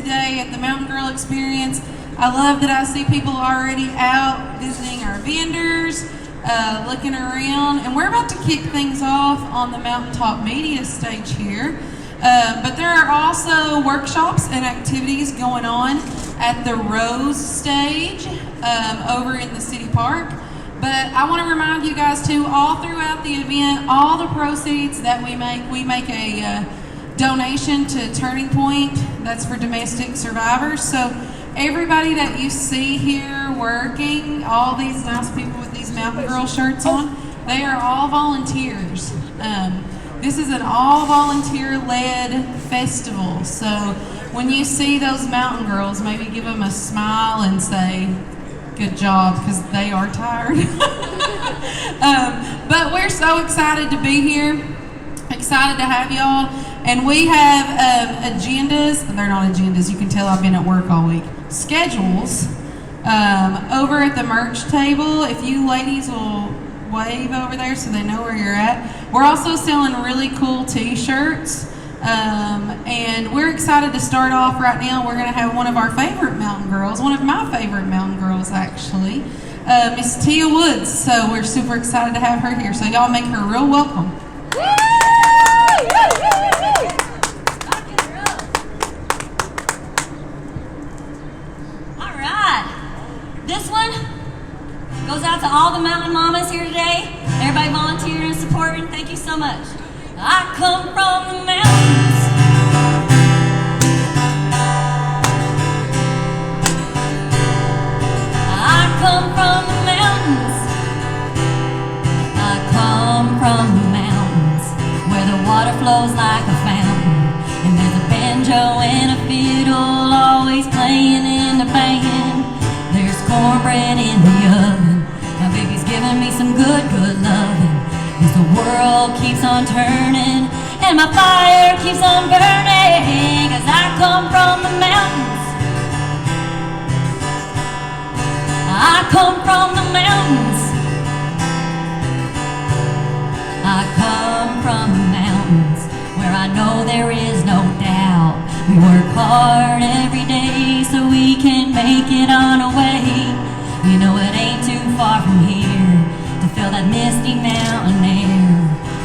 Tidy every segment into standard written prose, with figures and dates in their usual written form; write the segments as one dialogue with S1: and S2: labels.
S1: today at the Mountain Grrl Experience. I love that I see people already out visiting our vendors, looking around, and we're about to kick things off on the Mountaintop Media stage here. But there are also workshops and activities going on at the Rose stage over in the city park. But I want to remind you guys too, all throughout the event, all the proceeds that we make a donation to Turning Point. That's for domestic survivors. So everybody that you see here working, all these nice people with these Mountain Grrl shirts on, they are all volunteers. This is an all volunteer-led festival. So when you see those Mountain Grrls, maybe give them a smile and say, good job, because they are tired. But we're so excited to be here, excited to have y'all. And we have agendas, they're not agendas, you can tell I've been at work all week, schedules over at the merch table. If you ladies will wave over there so they know where you're at. We're also selling really cool t-shirts. And we're excited to start off right now. We're going to have one of our favorite Mountain Grrls, one of my favorite Mountain Grrls actually, Ms.Tia Woods. So we're super excited to have her here. So y'all make her real welcome.
S2: All right. This one goes out to all the mountain mamas here today. Everybody volunteering and supporting. Thank you so much. I come from the mountains. I come from the mountains. I come from the mountains where the water flows like a fountain, and there's a banjo and a fiddle always playing in the band. There's cornbread in the oven. My baby's giving me some good loving. As the world keeps on turning and my fire keeps on burning, 'cause I come from the mountains. I come from the mountains. I come from the mountains where I know there is no doubt. We work hard every day so we can make it on our way. You know it ain't too far from here to feel that misty mountain air.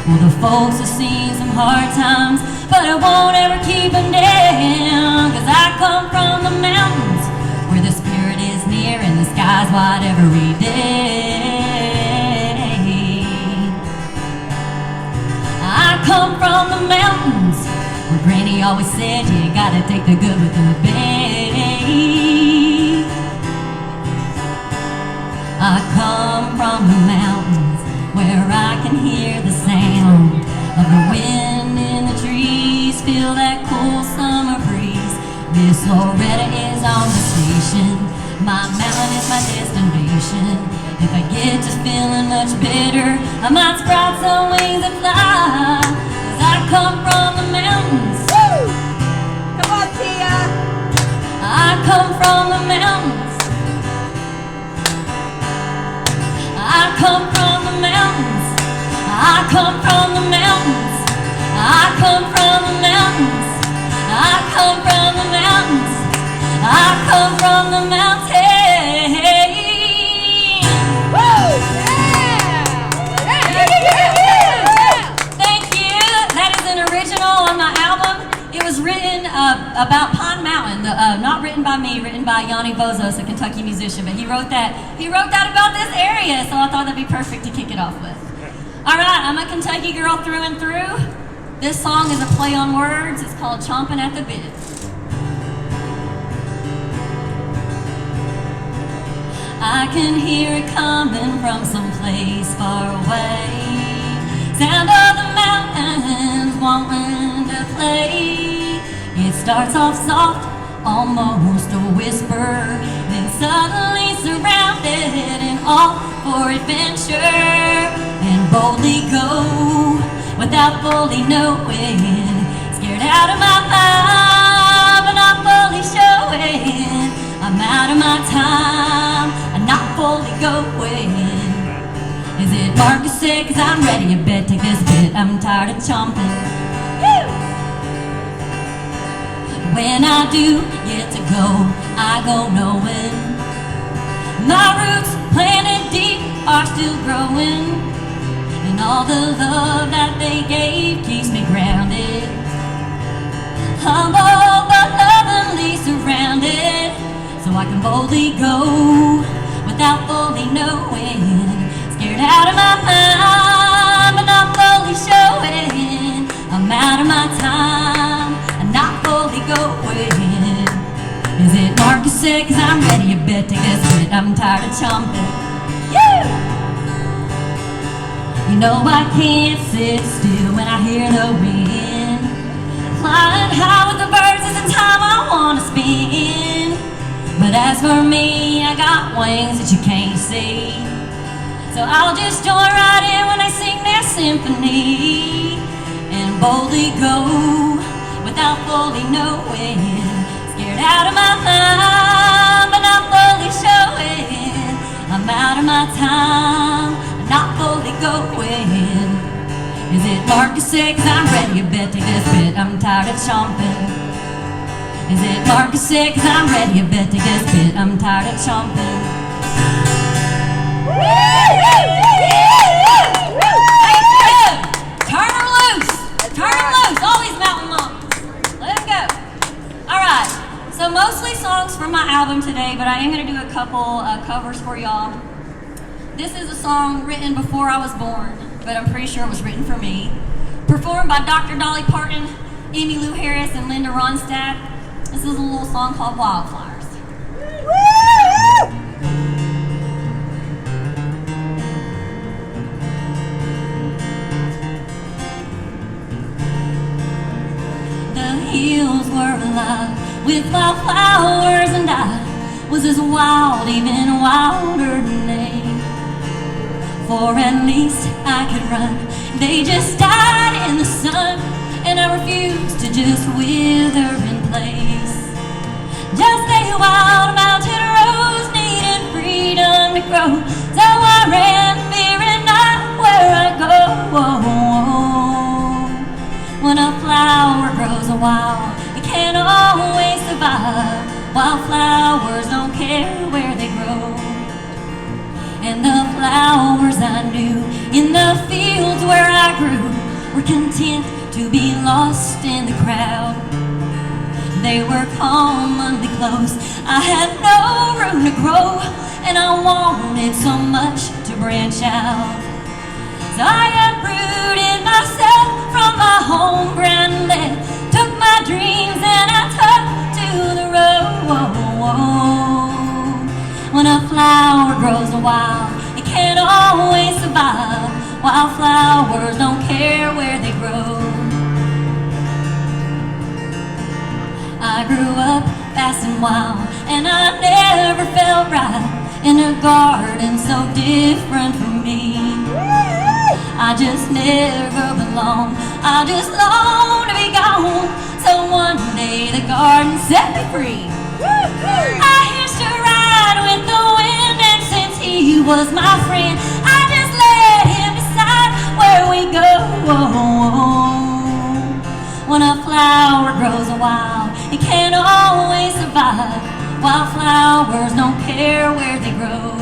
S2: Well, the folks have seen some hard times, but it won't ever keep them down. 'Cause I come from the mountains where the spirit is near and the sky's wide every day. I come from the mountains where Granny always said you gotta take the good with the bad. I come from the mountains where I can hear the sound of the wind in the trees, feel that cool summer breeze. Miss Loretta is on the station, my mountain is my destination. If I get to feeling much better, I might sprout some wings and fly. 'Cause I come from the mountains.
S3: Woo! Come on, Tia!
S2: I come from the mountains. I come from the mountains. I come from the mountains. I come from the mountains. I come from the mountains. I come from the mountains.
S3: Woo! Yeah!
S2: Thank you. That is an original on my album. It was written about Pine Mountain. Not written by me, written by Yanni Bozos, a Kentucky musician. But he wrote that about this area, so I thought that'd be perfect to kick it off with. All right, I'm a Kentucky girl through and through. This song is a play on words. It's called Chomping at the Bit. I can hear it coming from someplace far away. Sound of the mountains wanting to play. It starts off soft, almost a whisper, then suddenly surrounded and all for adventure. And boldly go without fully knowing. Scared out of my mind, but not fully showing. I'm out of my time, I'm not fully going. Is it Marcus said, 'cause I'm ready, you bet, take this bit. I'm tired of chomping. Woo! When I do get to go, I go knowing my roots planted deep are still growing, and all the love that they gave keeps me grounded. Humble but lovingly surrounded, so I can boldly go without fully knowing. Scared out of my mind, but not fully showing. I'm out of my time, and not fully going. Is it Marcus said, 'cause I'm ready, you bet take this bit. I'm tired of chomping. Yeah! You know I can't sit still when I hear the wind. Flying high with the birds is the time I wanna spend. But as for me, I got wings that you can't see, so I'll just join right in when they sing their symphony, and boldly go without fully knowing. Scared out of my mind, but not fully showing. I'm out of my time, not fully going. Is it Marcus said, 'cause I'm ready, you bet take this bit. I'm tired of chomping. Is it Marcus said, 'cause I'm ready, you bet take this bit. I'm tired of chomping. Turn her loose. Turn her loose. All these mountain mamas. Let them go. All right. So mostly songs from my album today, but I am going to do a couple covers for y'all. This is a song written before I was born, but I'm pretty sure it was written for me. Performed by Dr. Dolly Parton, Emmylou Harris, and Linda Ronstadt. This is a little song called Wildflowers. The hills were alive with wildflowers, and I was as wild, even wilder than they. For at least I could run. They just died in the sun, and I refused to just wither in place. Just a wild mountain rose needed freedom to grow, so I ran, fearing not where I go. When a flower grows wild, it can't always survive. Wildflowers don't care where they grow. And the flowers I knew in the fields where I grew were content to be lost in the crowd. They were commonly close. I had no room to grow, and I wanted so much to branch out. So I uprooted myself from my home ground and left, took my dreams and I took to the road. When a flower grows wild, it can't always survive. Wildflowers don't care where they grow. I grew up fast and wild, and I never felt right in a garden so different from me. I just never belonged. I just long to be gone. So one day the garden set me free. I hitched a ride with the wind, and since he was my friend, I just let him decide where we go. When a flower grows wild, it can't always survive. Wildflowers don't care where they grow.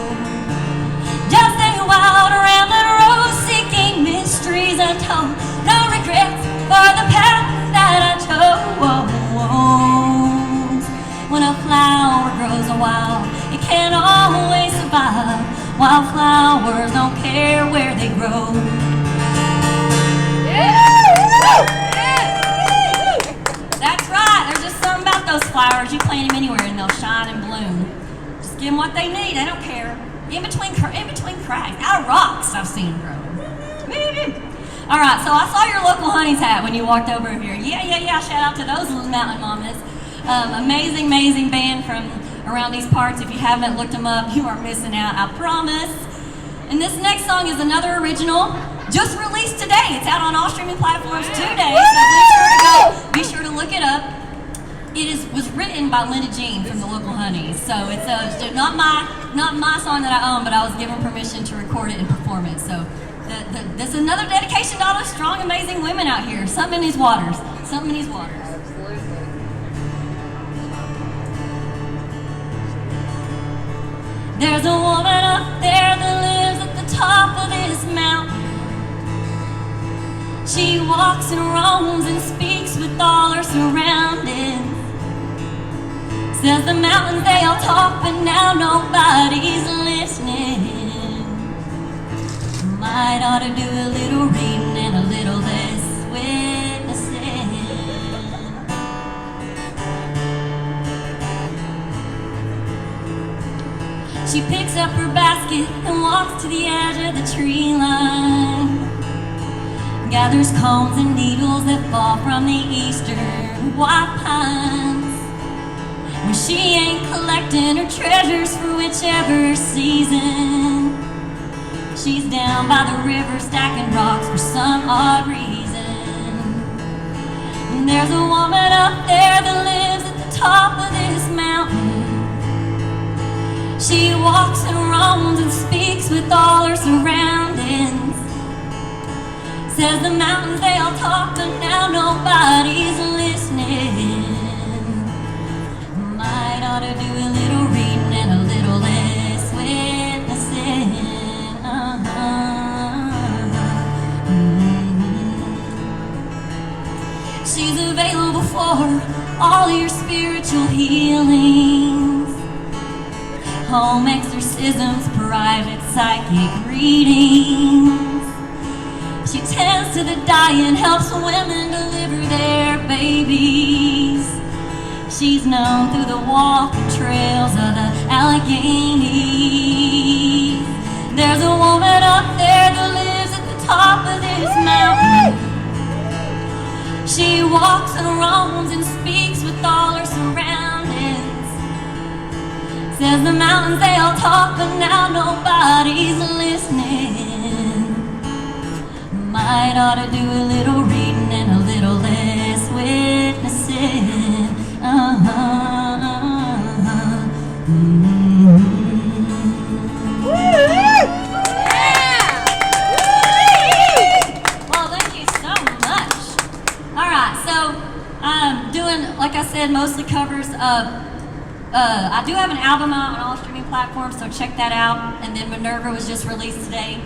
S2: Just a wild around the rose, seeking mysteries untold. No regrets for the path that I chose. When a flower grows wild, it can't always survive. Wildflowers don't care where they grow. That's right. There's just something about those flowers. You plant them anywhere and they'll shine and bloom. Just give them what they need. They don't care. In between cracks, out of rocks, I've seen them grow. All right. So I saw your local Honey's hat when you walked over here. Yeah. Shout out to those little mountain mamas. Amazing band from around these parts. If you haven't looked them up, you are missing out, I promise. And this next song is another original, just released today. It's out on all streaming platforms today, so be sure to look it up. It was written by Linda Jean from the local Honeys, so it's not my song that I own, but I was given permission to record it and perform it. So this is another dedication to all those strong, amazing women out here. Something in these waters. There's a woman up there that lives at the top of this mountain. She walks and roams and speaks with all her surroundings. Says the mountains, they all talk, but now nobody's listening. Might ought to do a little reading and a little less witnessing. She picks up her basket and walks to the edge of the tree line. Gathers cones and needles that fall from the eastern white pines. When she ain't collecting her treasures for whichever season, she's down by the river stacking rocks for some odd reason. And there's a woman up there that lives at the top of this mountain. She walks and roams and speaks with all her surroundings. Says the mountains, they all talk, but now nobody's listening. Might ought to do a little reading and a little less witnessing. She's available for all your spiritual healings, home exorcisms, private psychic readings. She tends to the dying, helps women deliver their babies. She's known through the walking trails of the Alleghenies. There's a woman up there that lives at the top of this mountain. She walks and roams and speaks with all her surroundings. Says the mountains, they all talk, but now nobody's listening. Might ought to do a little reading and a little less witnessing. Well, thank you so much. All right, so I'm doing, like I said, mostly covers of. I do have an album out on all streaming platforms, so check that out. And then Minerva was just released today.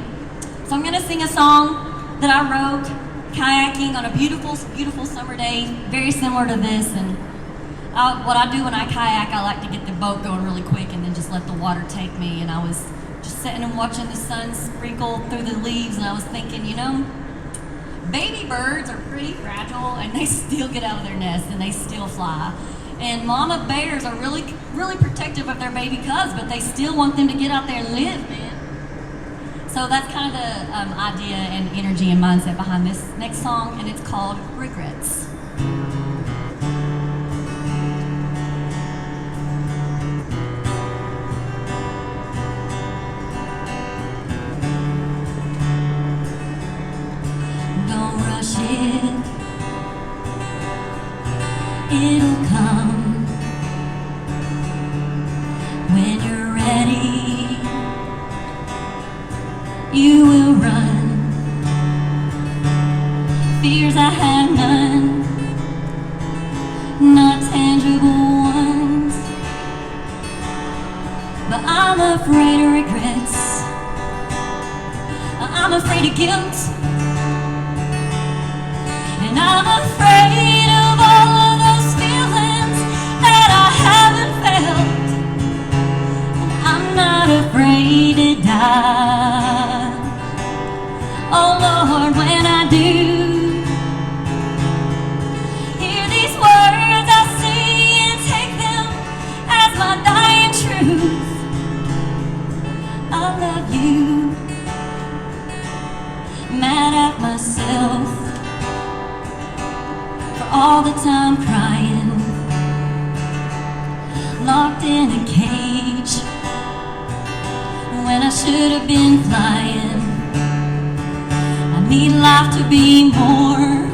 S2: So I'm gonna sing a song that I wrote kayaking on a beautiful, beautiful summer day, very similar to this. And what I do when I kayak, I like to get the boat going really quick and then just let the water take me. And I was just sitting and watching the sun sprinkle through the leaves, and I was thinking, you know, baby birds are pretty fragile and they still get out of their nest and they still fly. And mama bears are really, really protective of their baby cubs, but they still want them to get out there and live, man. So that's kind of the idea and energy and mindset behind this next song, and it's called Regrets. Don't rush it, it'll come when you're ready. You will run. Fears I had none, not tangible ones, but I'm afraid of regrets. I'm afraid of guilt, and I'm afraid of all of those feelings that I haven't felt. And I'm not afraid to die. Oh Lord, when I do hear these words I sing and take them as my dying truth, I love you, mad at myself for all the time crying, locked in a cage when I should have been flying. Need life to be more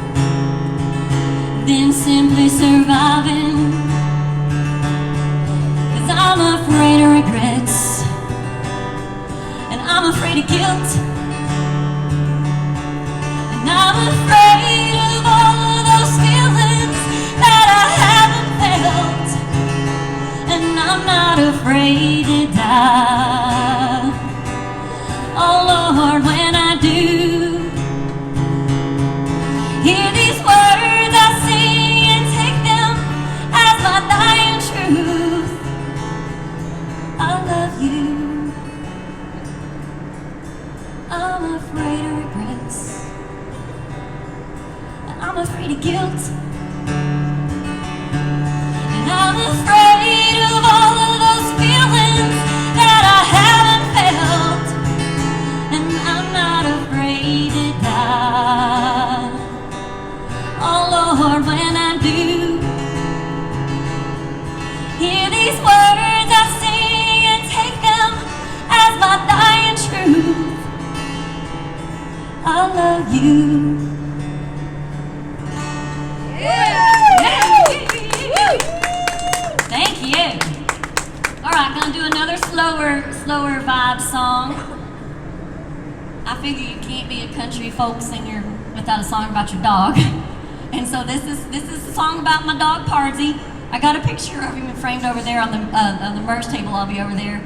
S2: than simply surviving, 'cause I'm afraid of regrets, and I'm afraid of guilt, and I'm afraid of all of those feelings that I haven't felt, and I'm not afraid afraid to die. Oh Lord, when I do hear these words I sing and take them as my dying truth, I love you. I'm afraid of regrets, I'm afraid of guilt, and I'm afraid of all of those feelings that I haven't felt, and I'm not afraid to die. Oh Lord, when I do hear these words I sing and take them as my dying truth, I love you. Thank you. All right, gonna do another slower vibe song. I figure you can't be a country folk singer without a song about your dog, and so this is a song about my dog Pardsy. I got a picture of him framed over there on the merch table. I'll be over there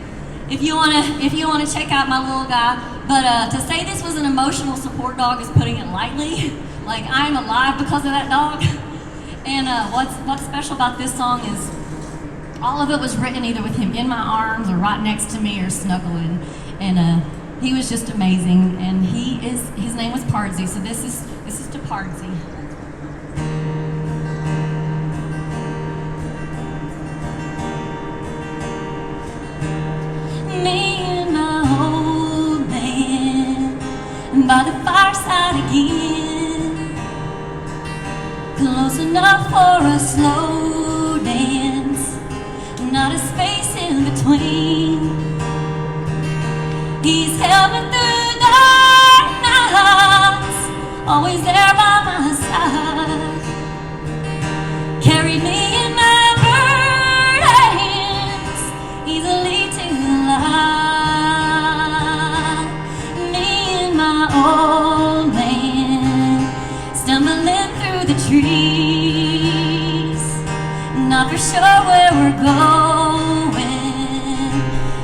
S2: if you wanna check out my little guy. But to say this was an emotional support dog is putting it lightly. Like, I am alive because of that dog. And what's special about this song is all of it was written either with him in my arms or right next to me or snuggling. And he was just amazing. And his name was Pardsy. So this is to Pardsy. Me and my old man by the fireside again, close enough for a slow dance, not a space in between. He's held me through dark nights, always there by my side, carried me in my burdens, easily to the light. Me and my old man stumbling through the trees, not for sure where we're going,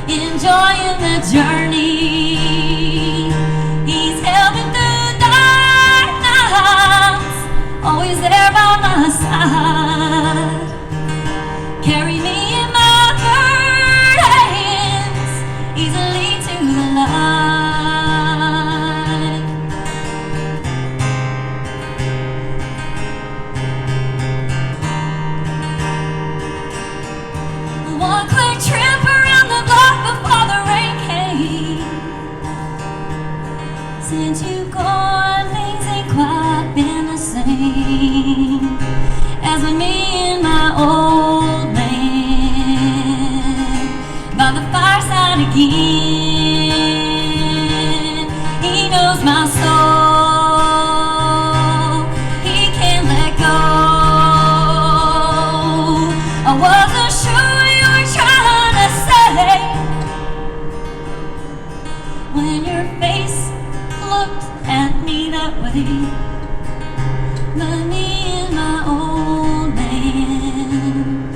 S2: enjoying the journey. He's held me through dark nights, always there by my side, carry me in my burdens, easily to the light. One quick trip around the block before the rain came. Since you've gone, things ain't quite been the same as when me and my old man by the fireside again. He knows my soul, he can't let go. I wasn't sure you were trying to say when your face looked at me that way. But me and my old man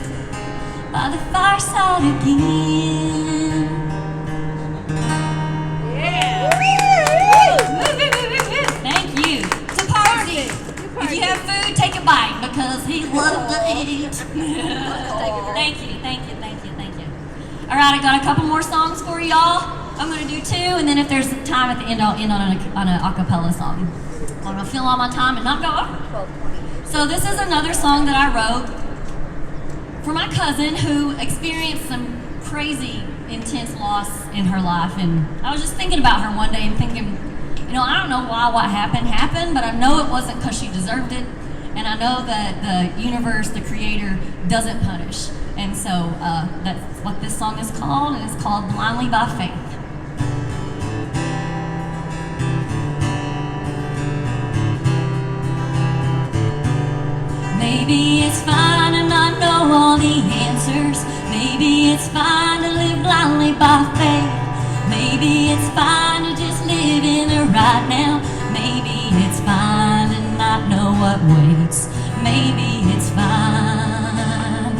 S2: by the fireside again.
S3: Yeah.
S2: Thank you. To Pardsy. If you have food, take a bite because he loved to eat. Thank you. All right, I got a couple more songs for y'all. I'm gonna do two, and then if there's time at the end, I'll end on an acapella song. I'm gonna fill all my time and not go over. So this is another song that I wrote for my cousin who experienced some crazy, intense loss in her life. And I was just thinking about her one day and thinking, I don't know why what happened, but I know it wasn't because she deserved it. And I know that the universe, the creator, doesn't punish. And so that's what this song is called, and it's called Blindly by Faith. Maybe it's fine to not know all the answers. Maybe it's fine to live blindly by faith. Maybe it's fine to just live in the right now. Maybe it's fine to not know what waits. Maybe it's fine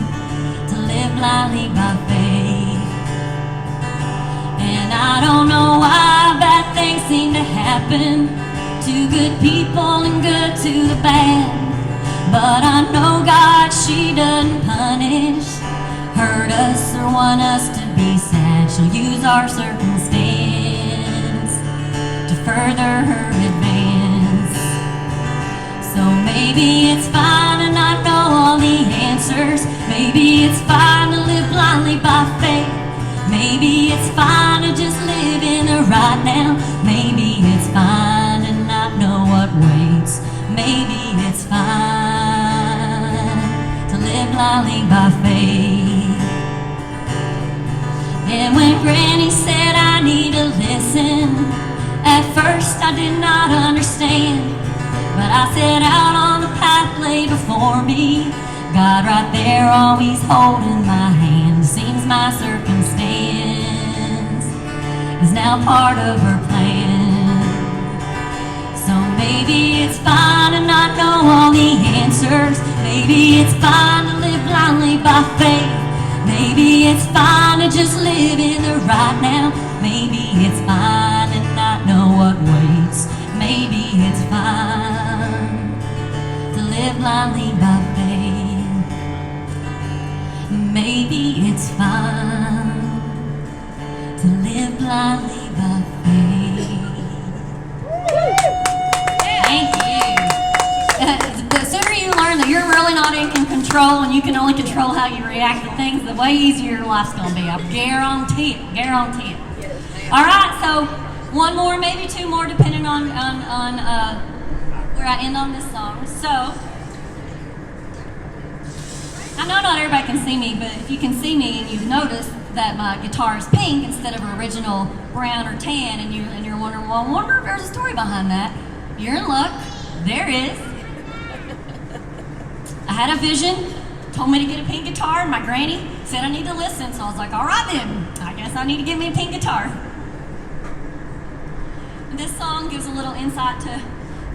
S2: to live blindly by faith. I don't know why bad things seem to happen to good people and good to the bad. But I know God, she doesn't punish, hurt us or want us to be sad. She'll use our circumstance to further her advance. So maybe it's fine to not know all the answers. Maybe it's fine to live blindly by faith. Maybe it's fine to just live in the right now. Maybe it's fine to not know what waits. Maybe it's fine to live blindly by faith. And when Granny said I need to listen, at first I did not understand. But I set out on the path laid before me, God right there always holding my hand. Seems my circumstance is now part of her plan. So maybe it's fine to not know all the answers. Maybe it's fine to live blindly by faith. Maybe it's fine to just live in the right now. Maybe it's fine to not know what waits. Maybe it's fine to live blindly by faith. Maybe it's fine to live blindly by faith. Thank you. The sooner you learn that you're really not in control and you can only control how you react to things, the way easier your life's going to be. I guarantee it. Guarantee it. All right, so one more, maybe two more, depending on where I end on this song. So, I know not everybody can see me, but if you can see me and you've noticed that my guitar is pink instead of original brown or tan, and you're wondering, well, I wonder if there's a story behind that. You're in luck. There is. I had a vision, told me to get a pink guitar, and my granny said I need to listen, so I was like, all right then, I guess I need to get me a pink guitar. This song gives a little insight to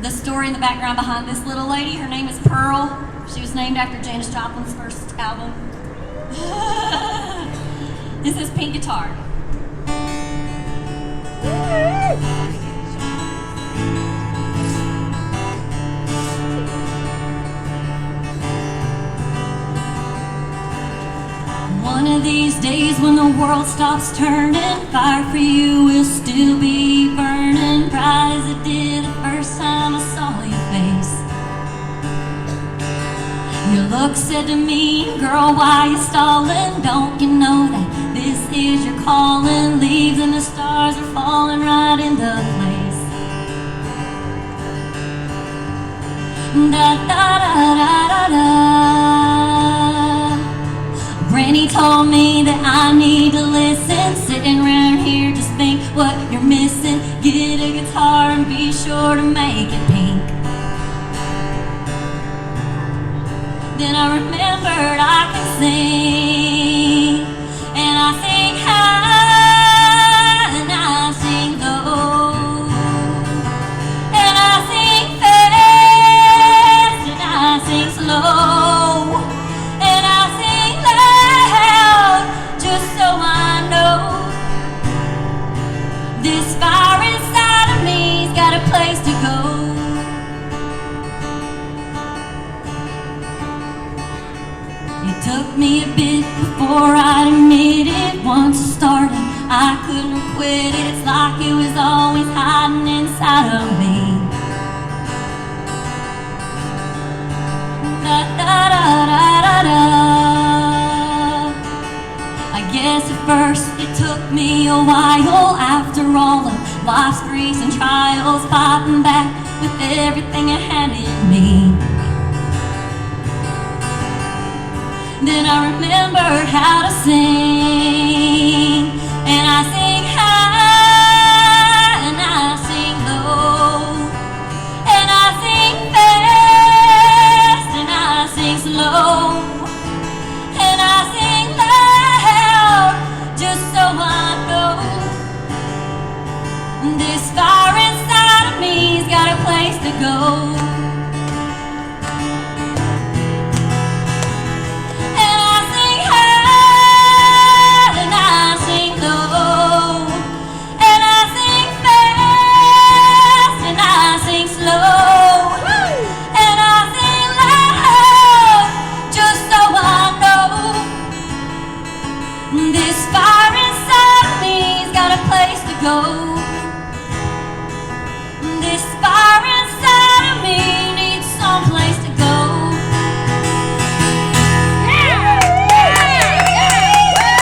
S2: the story in the background behind this little lady. Her name is Grrl. She was named after Janis Joplin's first album. This is Pink Guitar. One of these days when the world stops turning, fire for you will still be burning bright as it did the first time I saw your face. Your look said to me, girl, why you stalling? Don't you know that this is your calling? Leaves and the stars are falling right into place. Da da da da da da. Granny told me that I need to listen. Sitting around here, just think what you're missing. Get a guitar and be sure to make it pink. Then I remembered I can sing, and I sing high and I sing low, and I sing fast and I sing slow, and I sing loud just so I know this fire inside of me's got a place to go. It took me a bit before I'd admit it. Once I started, I couldn't quit it. It's like it was always hiding inside of me. Da da da da da da. I guess at first it took me a while. After all of life's griefs and trials, fighting back with everything I had in me. Then I remembered how to sing, and I sing high and I sing low, and I sing fast and I sing slow, and I sing loud just so I know this fire inside of me's got a place to go. And I sing high This fire inside me's got a place to go.